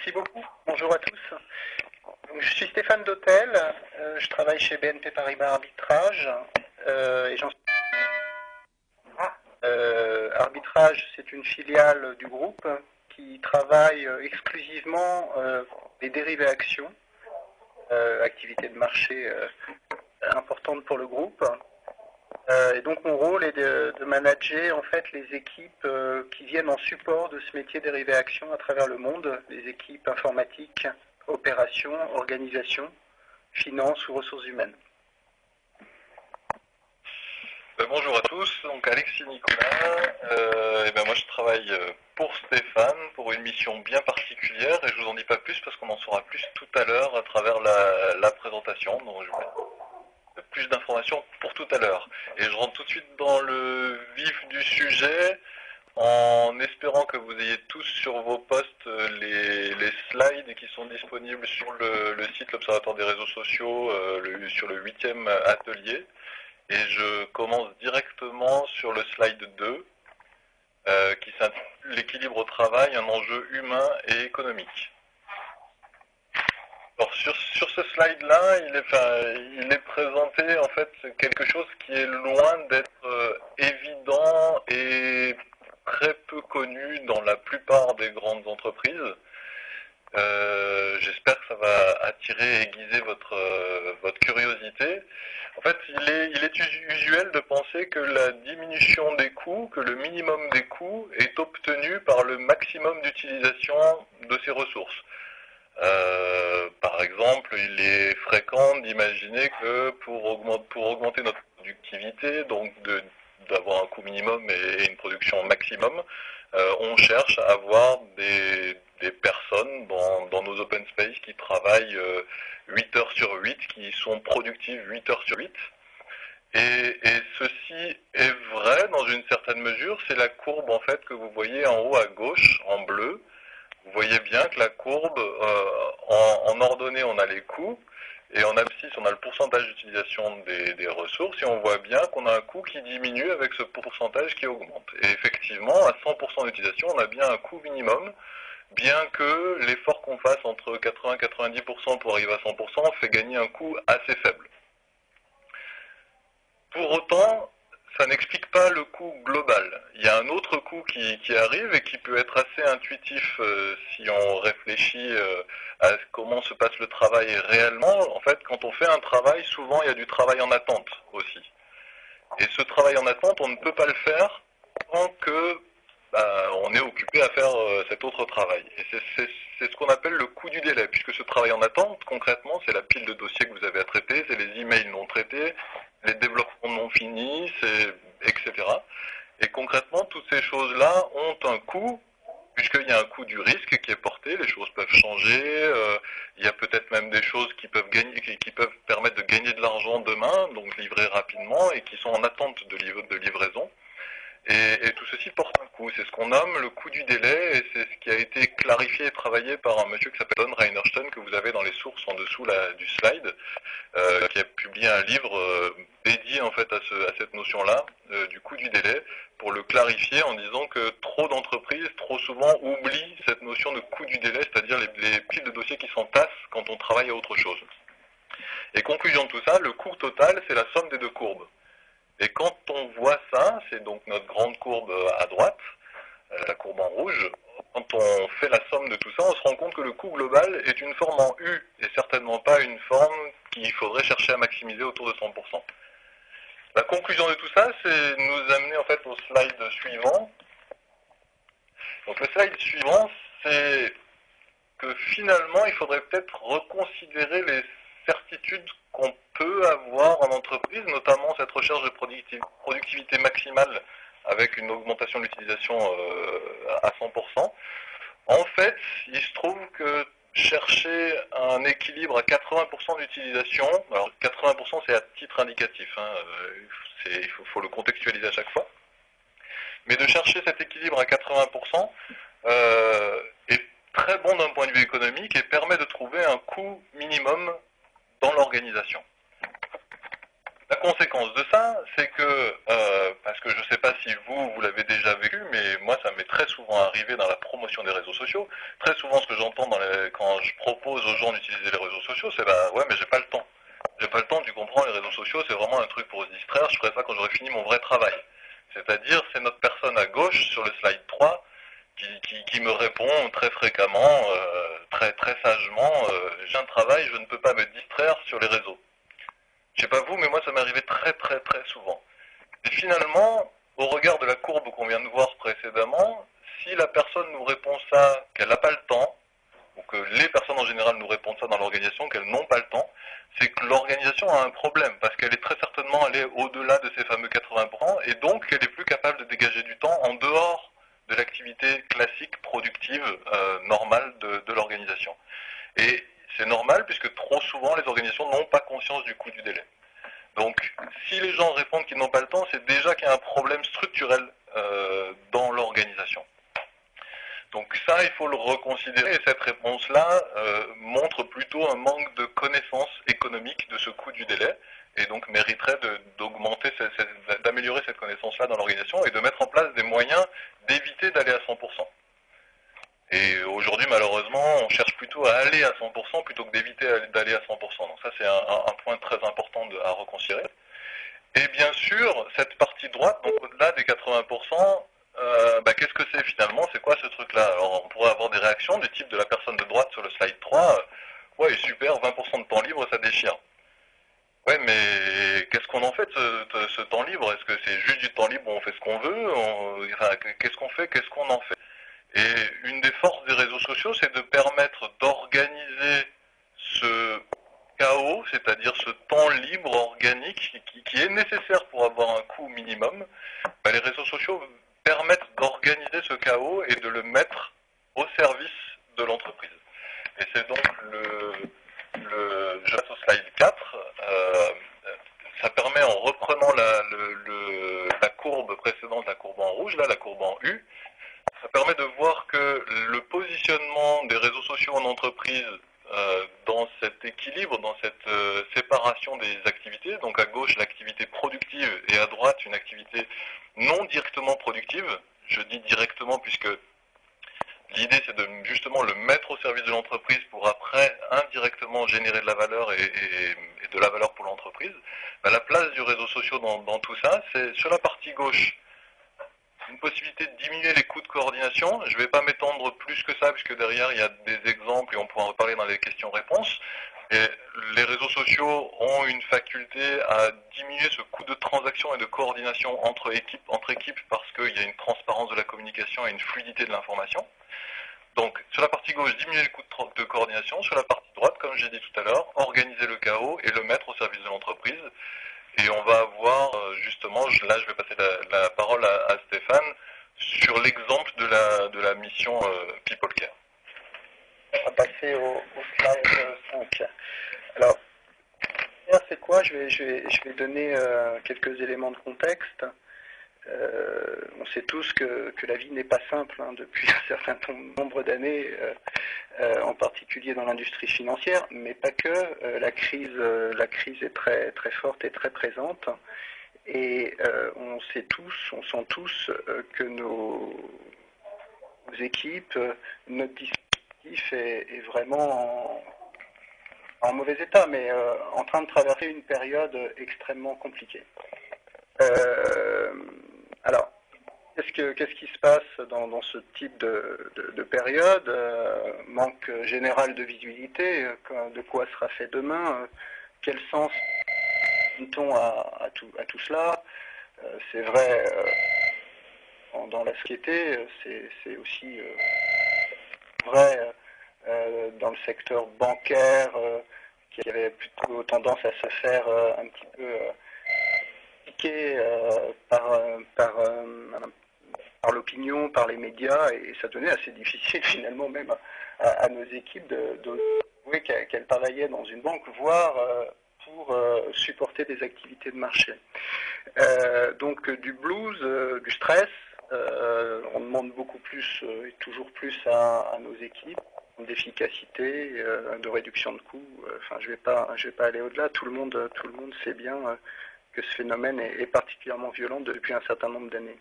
Merci beaucoup. Bonjour à tous. Donc, je suis Stéphane Dautel. Je travaille chez BNP Paribas Arbitrage. Et j'en suis... Arbitrage, c'est une filiale du groupe qui travaille exclusivement les dérivés actions, activité de marché importante pour le groupe. Et donc mon rôle est de manager en fait les équipes qui viennent en support de ce métier dérivé action à travers le monde, les équipes informatiques, opérations, organisation, finance ou ressources humaines. Bonjour à tous, donc Alexis Nicolas, moi je travaille pour Stéphane pour une mission bien particulière et je vous en dis pas plus parce qu'on en saura plus tout à l'heure à travers la présentation, donc je vous plus d'informations pour tout à l'heure. Et je rentre tout de suite dans le vif du sujet en espérant que vous ayez tous sur vos postes les slides qui sont disponibles sur le site l'Observatoire des réseaux sociaux sur le 8e atelier. Et je commence directement sur le slide 2 qui s'intitule l'équilibre au travail, un enjeu humain et économique. Alors sur ce slide-là, il est présenté en fait quelque chose qui est loin d'être évident et très peu connu dans la plupart des grandes entreprises. J'espère que ça va attirer et aiguiser votre curiosité. En fait, il est usuel de penser que la diminution des coûts, que le minimum des coûts est obtenu par le maximum d'utilisation de ces ressources. Par exemple, il est fréquent d'imaginer que pour augmenter notre productivité, donc d'avoir un coût minimum et une production maximum, on cherche à avoir des personnes dans nos open space qui travaillent 8 heures sur 8, qui sont productives 8 heures sur 8. Et ceci est vrai dans une certaine mesure, c'est la courbe en fait que vous voyez en haut à gauche, en bleu. Vous voyez bien que la courbe, en ordonnée, on a les coûts, et en abscisse, on a le pourcentage d'utilisation des ressources, et on voit bien qu'on a un coût qui diminue avec ce pourcentage qui augmente. Et effectivement, à 100% d'utilisation, on a bien un coût minimum, bien que l'effort qu'on fasse entre 80 et 90% pour arriver à 100% fait gagner un coût assez faible. Pour autant, ça n'explique pas le coût global. Il y a un autre coût qui arrive et qui peut être assez intuitif si on réfléchit à comment se passe le travail réellement. En fait, quand on fait un travail, souvent il y a du travail en attente aussi. Et ce travail en attente, on ne peut pas le faire tant que on est occupé à faire cet autre travail. Et c'est ce qu'on appelle le coût du délai, puisque ce travail en attente, concrètement, c'est la pile de dossiers que vous avez à traiter, c'est les emails non traités, les développements non finis, etc. Et concrètement, toutes ces choses-là ont un coût, puisqu'il y a un coût du risque qui est porté, les choses peuvent changer, il y a peut-être même des choses qui peuvent permettre de gagner de l'argent demain, donc livrer rapidement, et qui sont en attente de livraison. Et tout ceci porte un coût. C'est ce qu'on nomme le coût du délai, et c'est ce qui a été clarifié et travaillé par un monsieur qui s'appelle Don Reinerstein, que vous avez dans les sources en dessous du slide, qui a publié un livre dédié en fait à cette notion-là, du coût du délai, pour le clarifier en disant que trop d'entreprises, trop souvent, oublient cette notion de coût du délai, c'est-à-dire les piles de dossiers qui s'entassent quand on travaille à autre chose. Et conclusion de tout ça, le coût total, c'est la somme des deux courbes. Et quand on voit ça, c'est donc notre grande courbe à droite, la courbe en rouge, quand on fait la somme de tout ça, on se rend compte que le coût global est une forme en U, et certainement pas une forme qu'il faudrait chercher à maximiser autour de 100%. La conclusion de tout ça, c'est nous amener en fait au slide suivant. Donc le slide suivant, c'est que finalement, il faudrait peut-être reconsidérer les certitudes qu'on peut avoir en entreprise, notamment cette recherche de productivité maximale avec une augmentation de l'utilisation à 100%. En fait, il se trouve que chercher un équilibre à 80% d'utilisation, alors 80% c'est à titre indicatif, il faut le contextualiser à chaque fois, mais de chercher cet équilibre à 80% est très bon d'un point de vue économique et permet de trouver un coût minimum dans l'organisation. La conséquence de ça, c'est que, parce que je ne sais pas si vous l'avez déjà vécu, mais moi ça m'est très souvent arrivé dans la promotion des réseaux sociaux. Très souvent ce que j'entends quand je propose aux gens d'utiliser les réseaux sociaux, c'est bah ouais mais j'ai pas le temps. J'ai pas le temps, tu comprends, les réseaux sociaux c'est vraiment un truc pour se distraire, je ferai ça quand j'aurai fini mon vrai travail. C'est-à-dire c'est notre personne à gauche sur le slide 3 qui me répond très fréquemment, très sagement, j'ai un travail, je ne peux pas me distraire sur les réseaux. Je sais pas vous, mais moi ça m'est arrivé très souvent. Et finalement, au regard de la courbe qu'on vient de voir précédemment, si la personne nous répond ça, qu'elle n'a pas le temps, ou que les personnes en général nous répondent ça dans l'organisation, qu'elles n'ont pas le temps, c'est que l'organisation a un problème, parce qu'elle est très certainement allée au-delà de ces fameux 80%, et donc elle est plus capable de dégager du temps en dehors de l'activité classique, productive, normale de l'organisation. Et c'est normal, puisque trop souvent les organisations n'ont pas conscience du coût du délai. Donc, si les gens répondent qu'ils n'ont pas le temps, c'est déjà qu'il y a un problème structurel dans l'organisation. Donc ça, il faut le reconsidérer. Et cette réponse-là montre plutôt un manque de connaissance économique de ce coût du délai, et donc mériterait d'améliorer cette connaissance-là dans l'organisation et de mettre en place des moyens d'éviter d'aller à 100%. Et aujourd'hui, malheureusement, on cherche plutôt à aller à 100% plutôt que d'éviter d'aller à 100%. Donc ça, c'est un point très important à reconsidérer. Et bien sûr, cette partie droite, donc au-delà des 80%, qu'est-ce que c'est finalement? C'est quoi ce truc-là? Alors, on pourrait avoir des réactions du type de la personne de droite sur le slide 3. Ouais, super, 20% de temps libre, ça déchire. Ouais, mais qu'est-ce qu'on en fait de ce temps libre? Est-ce que c'est juste du temps libre où on fait ce qu'on veut? Qu'est-ce qu'on fait? Qu'est-ce qu'on en fait? Et une des forces des réseaux sociaux, c'est de permettre d'organiser ce chaos, c'est-à-dire ce temps libre organique qui est nécessaire pour avoir un coût minimum. Les réseaux sociaux permettent d'organiser ce chaos et de le mettre au service de l'entreprise. Et c'est donc je passe au slide 4. Ça permet, en reprenant la courbe précédente, la courbe en rouge, là, la courbe en U, ça permet de voir que le positionnement des réseaux sociaux en entreprise dans cet équilibre, dans cette séparation des activités, donc à gauche l'activité productive et à droite une activité non directement productive, je dis directement puisque l'idée c'est de justement le mettre au service de l'entreprise pour après indirectement générer de la valeur et de la valeur pour l'entreprise. La place du réseau social dans tout ça, c'est sur la partie gauche, une possibilité de diminuer les coûts de coordination. Je ne vais pas m'étendre plus que ça, puisque derrière, il y a des exemples et on pourra en reparler dans les questions-réponses. Et les réseaux sociaux ont une faculté à diminuer ce coût de transaction et de coordination entre équipes parce qu'il y a une transparence de la communication et une fluidité de l'information. Donc, sur la partie gauche, diminuer le coût de coordination. Sur la partie droite, comme j'ai dit tout à l'heure, organiser le chaos et le mettre au service de l'entreprise. Et on va voir justement, là je vais passer la parole à Stéphane, sur l'exemple de la mission People Care. On va passer au slide 5. Alors, c'est quoi? Je vais donner quelques éléments de contexte. On sait tous que la vie n'est pas simple depuis un certain nombre d'années, en particulier dans l'industrie financière, mais pas que. La crise est très forte et très présente. Et on sent tous que nos équipes, notre dispositif est vraiment en mauvais état, mais en train de traverser une période extrêmement compliquée. Alors, qu'est-ce qui se passe dans ce type de période? Manque général de visibilité, de quoi sera fait demain? Quel sens donne-t-on à tout cela? C'est vrai dans la société, c'est aussi vrai dans le secteur bancaire qui avait plutôt tendance à se faire un petit peu par l'opinion, par les médias, et ça devenait assez difficile finalement même à nos équipes de trouver qu'elles travaillaient dans une banque, voire pour supporter des activités de marché. Donc du blues, du stress, on demande beaucoup plus et toujours plus à nos équipes, d'efficacité, de réduction de coûts. Enfin, je vais pas aller au-delà. Tout le monde sait bien que ce phénomène est particulièrement violent depuis un certain nombre d'années.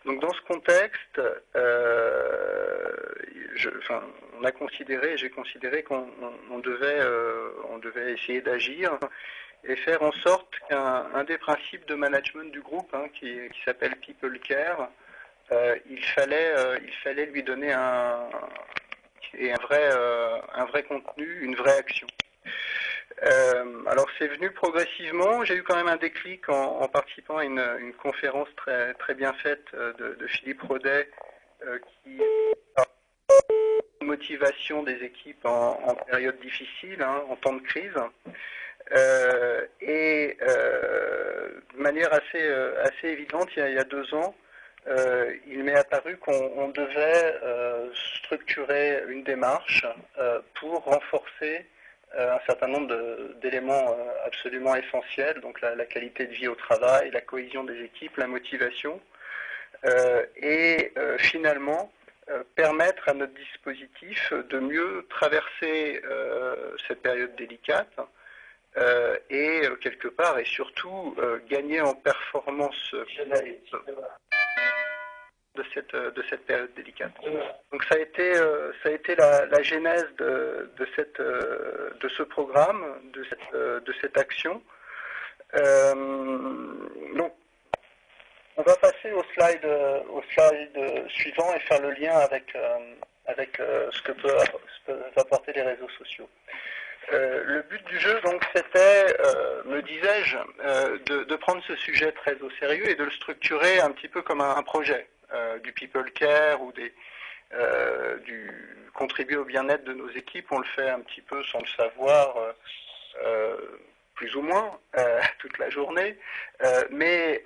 Donc dans ce contexte, on a considéré, j'ai considéré qu'on devait essayer d'agir et faire en sorte qu'un des principes de management du groupe, qui s'appelle People Care, il fallait lui donner un vrai contenu, une vraie action. Alors c'est venu progressivement. J'ai eu quand même un déclic en participant à une conférence très, très bien faite de Philippe Rodet qui parle de motivation des équipes en période difficile, en temps de crise. De manière assez évidente, il y a 2 ans, il m'est apparu qu'on devait structurer une démarche pour renforcer un certain nombre d'éléments absolument essentiels, donc la qualité de vie au travail, la cohésion des équipes, la motivation, finalement permettre à notre dispositif de mieux traverser cette période délicate quelque part et surtout gagner en performance de cette période délicate. Donc ça a été la genèse de ce programme, de cette action. Donc on va passer au slide suivant et faire le lien avec ce que peuvent apporter les réseaux sociaux. Le but du jeu, donc, c'était, me disais-je, de prendre ce sujet très au sérieux et de le structurer un petit peu comme un projet, du people care ou du contribuer au bien-être de nos équipes. On le fait un petit peu sans le savoir, plus ou moins, toute la journée, mais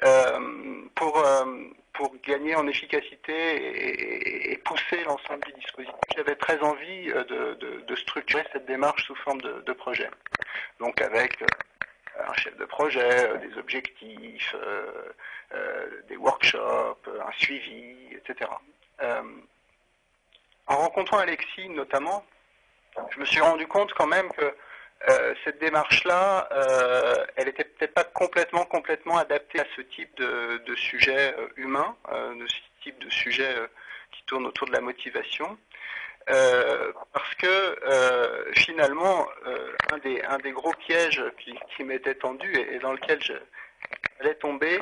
pour gagner en efficacité et pousser l'ensemble du dispositif, j'avais très envie de structurer cette démarche sous forme de projet. Donc avec un chef de projet, des objectifs, des workshops, un suivi, etc. En rencontrant Alexis notamment, je me suis rendu compte quand même que cette démarche-là, elle n'était peut-être pas complètement adaptée à ce type de sujet humain, de ce type de sujet qui tourne autour de la motivation, parce que finalement, un des gros pièges qui m'était tendu et dans lequel j'allais tomber,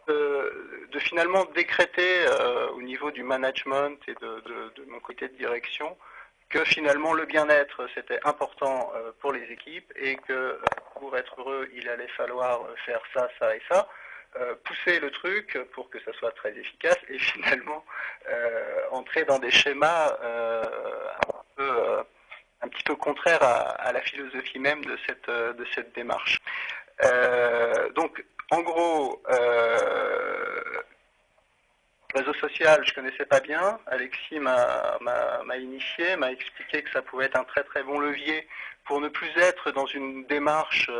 de finalement décréter au niveau du management et de mon côté de direction que finalement le bien-être c'était important pour les équipes et que pour être heureux il allait falloir faire ça, ça et ça, pousser le truc pour que ça soit très efficace et finalement entrer dans des schémas un petit peu contraires à la philosophie même de cette démarche. Donc en gros, réseau social, je connaissais pas bien. Alexis m'a initié, m'a expliqué que ça pouvait être un très très bon levier pour ne plus être dans une démarche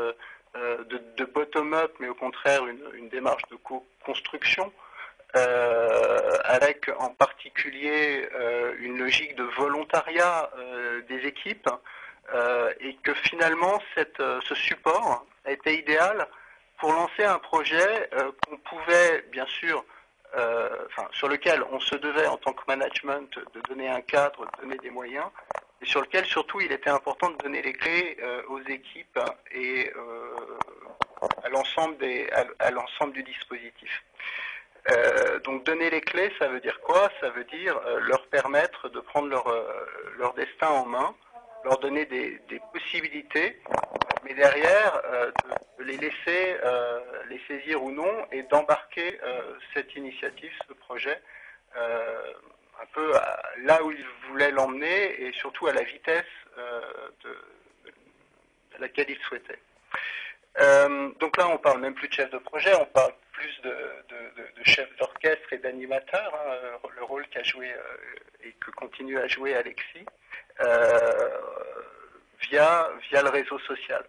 de bottom-up, mais au contraire une démarche de co-construction, avec en particulier une logique de volontariat des équipes, et que finalement ce support a été idéal pour lancer un projet qu'on pouvait bien sûr sur lequel on se devait en tant que management de donner un cadre, de donner des moyens, et sur lequel surtout il était important de donner les clés aux équipes et à l'ensemble du dispositif. Donc donner les clés, ça veut dire quoi? Ça veut dire leur permettre de prendre leur destin en main, leur donner des possibilités, mais derrière de les laisser les saisir ou non et d'embarquer cette initiative, ce projet, un peu là où ils voulaient l'emmener et surtout à la vitesse à laquelle ils souhaitaient. Donc là, on parle même plus de chef de projet, on parle plus de chef d'orchestre et d'animateur, le rôle qu'a joué et que continue à jouer Alexis via le réseau social.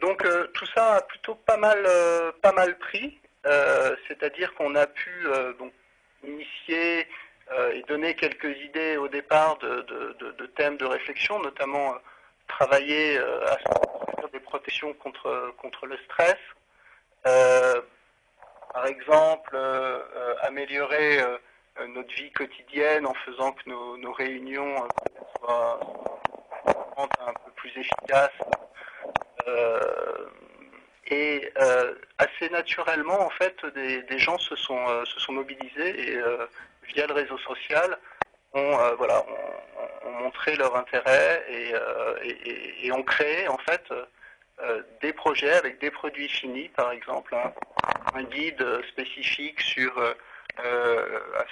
Donc tout ça a plutôt pas mal pris, c'est-à-dire qu'on a pu donc initier et donner quelques idées au départ de thèmes de réflexion, notamment travailler à des protections contre le stress. Par exemple, améliorer notre vie quotidienne en faisant que nos réunions soient un peu plus efficaces. Et assez naturellement, en fait, des gens se sont mobilisés et via le réseau social ont montré leur intérêt et ont créé en fait des projets avec des produits finis, par exemple un guide spécifique sur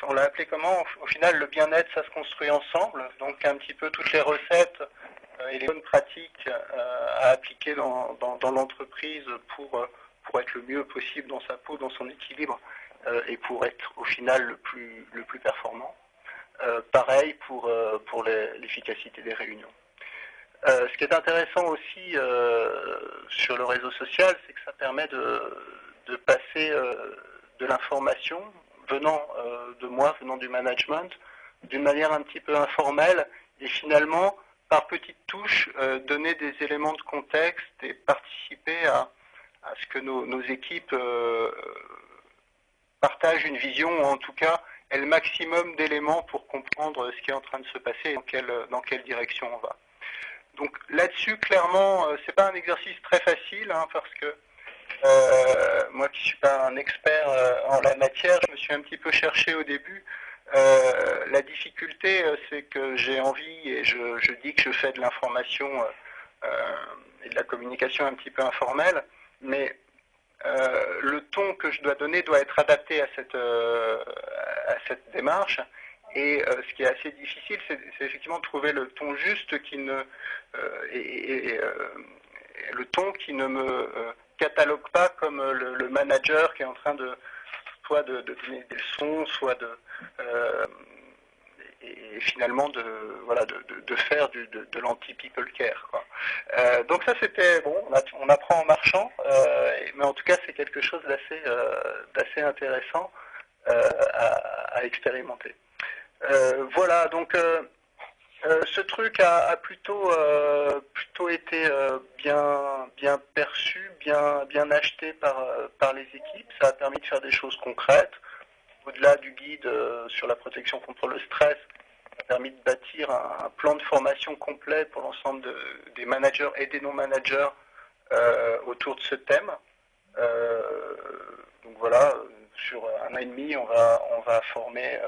on l'a appelé comment au final le bien-être ça se construit ensemble, donc un petit peu toutes les recettes et les bonnes pratiques à appliquer dans l'entreprise pour être le mieux possible dans sa peau, dans son équilibre et pour être au final le plus performant. Pareil pour l'efficacité des réunions. Ce qui est intéressant aussi sur le réseau social, c'est que ça permet de passer de l'information venant de moi, venant du management, d'une manière un petit peu informelle et finalement, par petites touches, donner des éléments de contexte et participer à ce que nos équipes partagent une vision, ou en tout cas aient le maximum d'éléments pour comprendre ce qui est en train de se passer et dans quelle direction on va. Donc là-dessus, clairement, c'est pas un exercice très facile, hein, parce que moi qui suis pas un expert en la matière, je me suis un petit peu cherché au début. La difficulté, c'est que j'ai envie, et je dis que je fais de l'information et de la communication un petit peu informelle, mais le ton que je dois donner doit être adapté à cette démarche. Et ce qui est assez difficile, c'est effectivement de trouver le ton juste qui ne le ton qui ne me catalogue pas comme le manager qui est en train soit de donner des leçons, soit et finalement de faire de l'anti-people care, quoi. Donc ça c'était bon, on apprend en marchant, mais en tout cas c'est quelque chose d'assez intéressant à expérimenter. Voilà, donc ce truc a plutôt été bien perçu, bien acheté par les équipes. Ça a permis de faire des choses concrètes. Au-delà du guide sur la protection contre le stress, ça a permis de bâtir un plan de formation complet pour l'ensemble des managers et des non-managers autour de ce thème. Donc voilà, sur 1 an et demi, on va former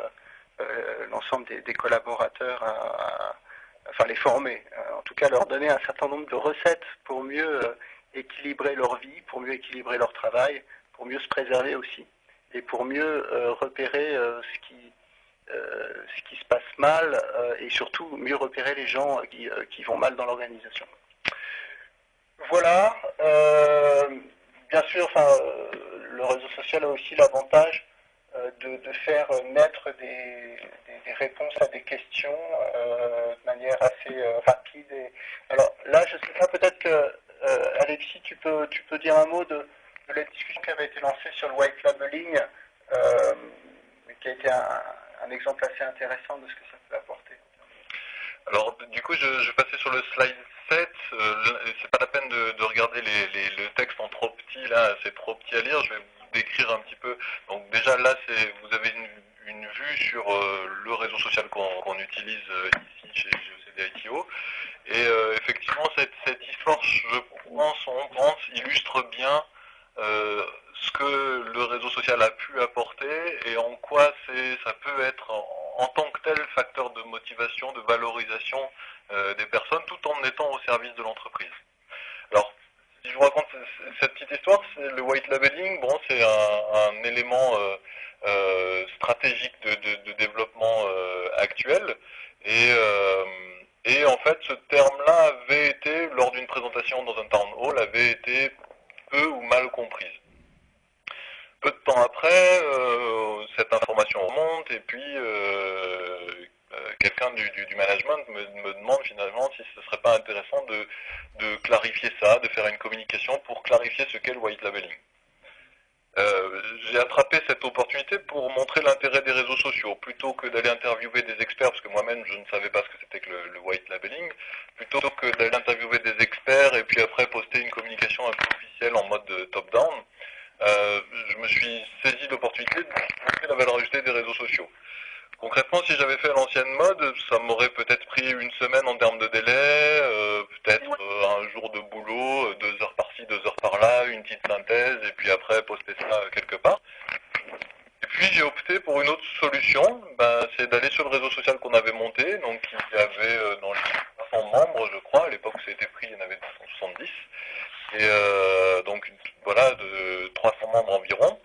l'ensemble des collaborateurs enfin les former, en tout cas leur donner un certain nombre de recettes pour mieux équilibrer leur vie, pour mieux équilibrer leur travail, pour mieux se préserver aussi, et pour mieux repérer ce qui se passe mal, et surtout mieux repérer les gens qui vont mal dans l'organisation. Voilà, bien sûr, le réseau social a aussi l'avantage de faire naître des réponses à des questions de manière assez rapide. Alors là, je sais pas, peut-être que Alexis, tu peux dire un mot de la discussion qui avait été lancée sur le white labeling, qui a été un exemple assez intéressant de ce que ça peut apporter. Alors, du coup, je vais passer sur le slide 7. C'est pas la peine de regarder le texte en trop petit, là, c'est trop petit à lire. Je vais vous décrire un petit peu. Donc déjà, là, vous avez une vue sur le réseau social qu'on utilise ici chez GECD-ITO. Et effectivement, cette histoire, on pense, illustre bien ce que le réseau social a pu apporter et en quoi ça peut être en tant que tel facteur de motivation, de valorisation des personnes, tout en étant au service de l'entreprise. Alors, si je vous raconte cette petite histoire, c'est le white labeling. Bon, c'est un élément stratégique de développement actuel et en fait, ce terme-là avait été, lors d'une présentation dans un town hall, avait été peu ou mal comprise. Peu de temps après, cette information remonte et puis quelqu'un du management me demande finalement si ce ne serait pas intéressant de clarifier ça, de faire une communication pour clarifier ce qu'est le white labeling. J'ai attrapé cette opportunité pour montrer l'intérêt des réseaux sociaux, plutôt que d'aller interviewer des experts, parce que moi-même je ne savais pas ce que c'était que le white labeling, plutôt que d'aller interviewer des experts et puis après poster une communication un peu officielle en mode top-down. Je me suis saisi l'opportunité de montrer la valeur ajoutée des réseaux sociaux. Concrètement, si j'avais fait à l'ancienne mode, ça m'aurait peut-être pris une semaine en termes de délai, peut-être un jour de boulot, 2 heures par-ci, 2 heures par-là, une petite synthèse, et puis après poster ça quelque part. Et puis j'ai opté pour une autre solution, c'est d'aller sur le réseau social qu'on avait monté, donc il y avait dans les 300 membres, je crois, à l'époque où ça a été pris, il y en avait 270, et donc voilà, de 300 membres environ.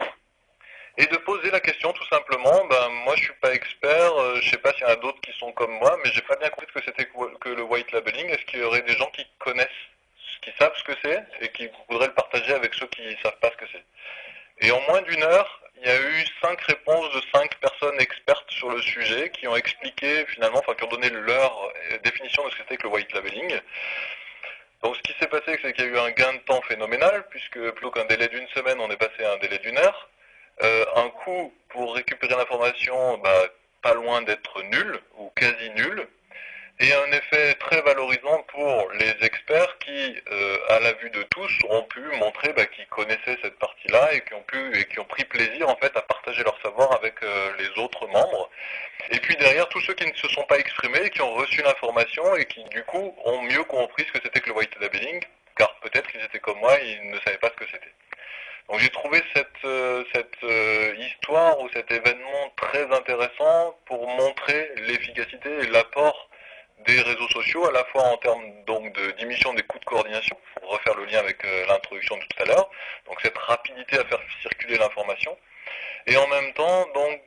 Et de poser la question tout simplement, moi je suis pas expert, je sais pas s'il y en a d'autres qui sont comme moi, mais j'ai pas bien compris ce que c'était que le white labeling. Est-ce qu'il y aurait des gens qui connaissent, qui savent ce que c'est et qui voudraient le partager avec ceux qui savent pas ce que c'est? Et en moins d'une heure, il y a eu 5 réponses de 5 personnes expertes sur le sujet qui ont expliqué finalement, qui ont donné leur définition de ce que c'était que le white labeling. Donc ce qui s'est passé, c'est qu'il y a eu un gain de temps phénoménal, puisque plutôt qu'un délai d'une semaine, on est passé à un délai d'une heure. Un coût pour récupérer l'information pas loin d'être nul ou quasi nul, et un effet très valorisant pour les experts qui, à la vue de tous, ont pu montrer qu'ils connaissaient cette partie-là et qui ont pris plaisir en fait à partager leur savoir avec les autres membres. Et puis derrière, tous ceux qui ne se sont pas exprimés, qui ont reçu l'information et qui du coup ont mieux compris ce que c'était que le white labeling, car peut-être qu'ils étaient comme moi, ils ne savaient pas ce que c'était. Donc j'ai trouvé cette histoire ou cet événement très intéressant pour montrer l'efficacité et l'apport des réseaux sociaux, à la fois en termes donc de diminution des coûts de coordination, pour refaire le lien avec l'introduction de tout à l'heure, donc cette rapidité à faire circuler l'information, et en même temps donc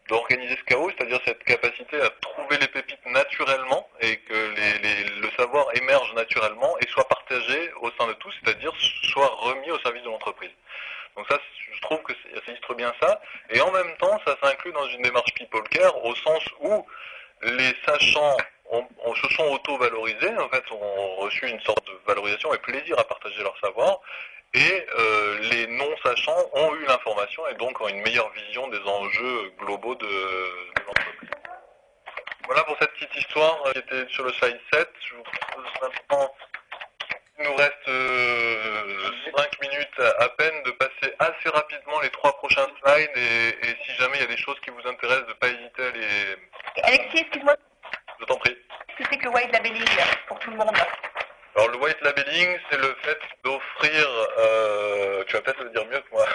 d'organiser ce chaos, c'est-à-dire cette capacité à trouver les pépites naturellement et que le savoir émerge naturellement et soit partagé au sein de tous, c'est-à-dire soit remis au service de l'entreprise. Donc ça, je trouve que ça illustre bien ça, et en même temps, ça s'inclut dans une démarche people care au sens où les sachants se sont auto-valorisés, en fait, ont reçu une sorte de valorisation et plaisir à partager leur savoir, et les non-sachants ont eu l'information et donc ont une meilleure vision des enjeux globaux de l'entreprise. Voilà pour cette petite histoire qui était sur le slide 7. Je vous propose maintenant, il nous reste 5 minutes à peine, de passer assez rapidement les 3 prochains slides, et si jamais il y a des choses qui vous intéressent, de ne pas hésiter à les... Alexis, excuse-moi. Je t'en prie. Qu'est-ce que c'est que le white labeling pour tout le monde? Alors le white labeling, c'est le fait d'offrir, tu vas peut-être le dire mieux que moi.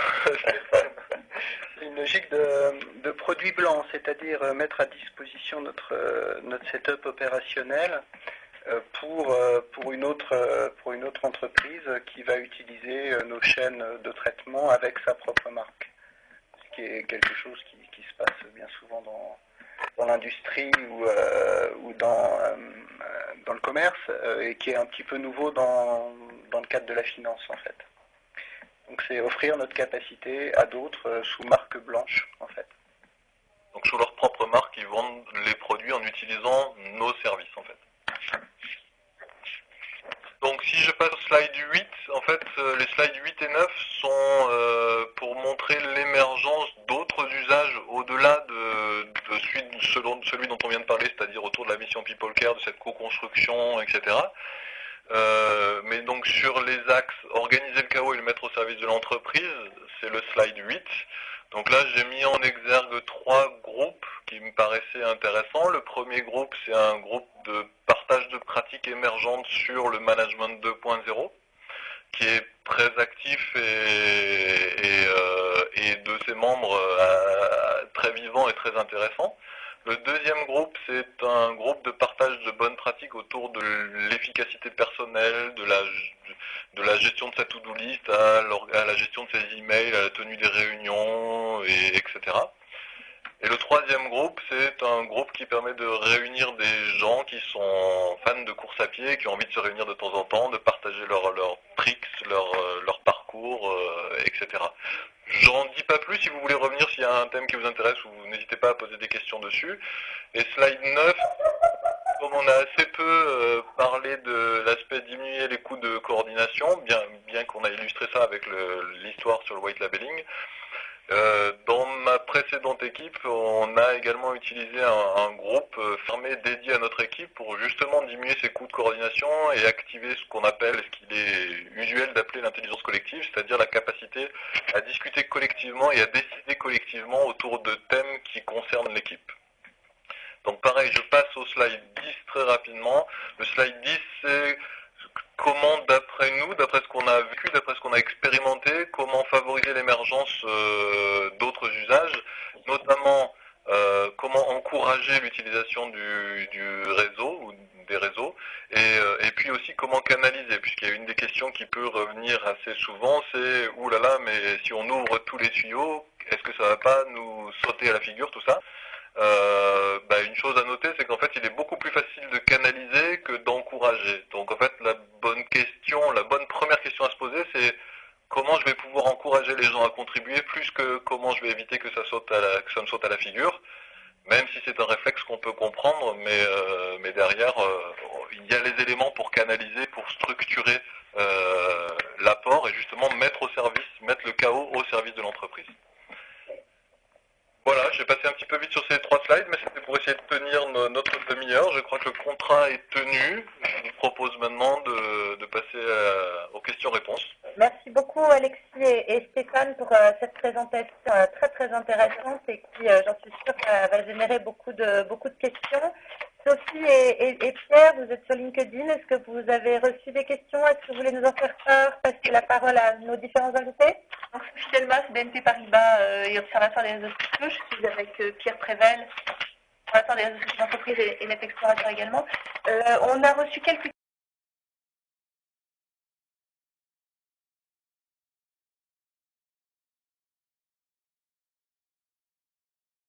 C'est une logique de produit blanc, c'est-à-dire mettre à disposition notre setup opérationnel pour une autre entreprise qui va utiliser nos chaînes de traitement avec sa propre marque. Ce qui est quelque chose qui se passe bien souvent dans l'industrie ou dans le commerce, et qui est un petit peu nouveau dans le cadre de la finance en fait. Donc c'est offrir notre capacité à d'autres sous marque blanche en fait. Donc sous leur propre marque, ils vendent les produits en utilisant nos services en fait. Donc si je passe au slide 8, en fait les slides 8 et 9 sont pour montrer l'émergence d'autres usages au-delà de celui dont on vient de parler, c'est-à-dire autour de la mission People Care, de cette co-construction, etc. Mais donc sur les axes organiser le chaos et le mettre au service de l'entreprise, c'est le slide 8. Donc là j'ai mis en exergue 3 groupes qui me paraissaient intéressants. Le premier groupe, c'est un groupe de partage de pratiques émergentes sur le management 2.0 qui est très actif et de ses membres très vivant et très intéressant. Le deuxième groupe, c'est un groupe de partage de bonnes pratiques autour de l'efficacité personnelle, de la gestion de sa to-do list, à la gestion de ses emails, à la tenue des réunions, etc. Et le troisième groupe, c'est un groupe qui permet de réunir des gens qui sont fans de course à pied, qui ont envie de se réunir de temps en temps, de partager leurs tricks, leur parcours, etc. J'en dis pas plus. Si vous voulez revenir, s'il y a un thème qui vous intéresse, vous n'hésitez pas à poser des questions dessus. Et slide 9 comme on a assez peu parlé de l'aspect diminuer les coûts de coordination, bien qu'on a illustré ça avec l'histoire sur le white labeling, dans ma précédente équipe, on a également utilisé un groupe fermé dédié à notre équipe pour justement diminuer ces coûts de coordination et activer ce qu'on appelle, ce qu'il est usuel d'appeler l'intelligence collective, c'est-à-dire la capacité à discuter collectivement et à décider collectivement autour de thèmes qui concernent l'équipe. Donc pareil, je passe au slide 10 très rapidement. Le slide 10, c'est comment, d'après nous, d'après ce qu'on a vécu, d'après ce qu'on a expérimenté, comment favoriser l'émergence d'autres usages, notamment comment encourager l'utilisation du réseau ou des réseaux, et puis aussi comment canaliser, puisqu'il y a une des questions qui peut revenir assez souvent, c'est « oulala, mais si on ouvre tous les tuyaux, est-ce que ça va pas nous sauter à la figure, tout ça ?» Une chose à noter, c'est qu'en fait, il est beaucoup plus facile de canaliser que d'encourager. Donc, en fait, la bonne première question à se poser, c'est comment je vais pouvoir encourager les gens à contribuer, plus que comment je vais éviter que ça me saute à la figure. Même si c'est un réflexe qu'on peut comprendre, mais derrière, il y a les éléments pour canaliser, pour structurer l'apport et justement mettre le chaos au service de l'entreprise. Voilà, j'ai passé un petit peu vite sur ces 3 slides, mais c'était pour essayer de tenir notre demi-heure. Je crois que le contrat est tenu. Je vous propose maintenant de passer aux questions-réponses. Merci beaucoup Alexis et Stéphane pour cette présentation très très intéressante et qui, j'en suis sûre, va générer beaucoup de questions. Sophie et Pierre, vous êtes sur LinkedIn. Est-ce que vous avez reçu des questions? Est-ce que vous voulez nous en faire part? Passer la parole à nos différents invités. Sophie Delmas, BNP Paribas et Observatoire des réseaux sociaux. Je suis avec Pierre Prével, Observatoire des réseaux sociaux d'entreprise et Net Explorateur également. On a reçu quelques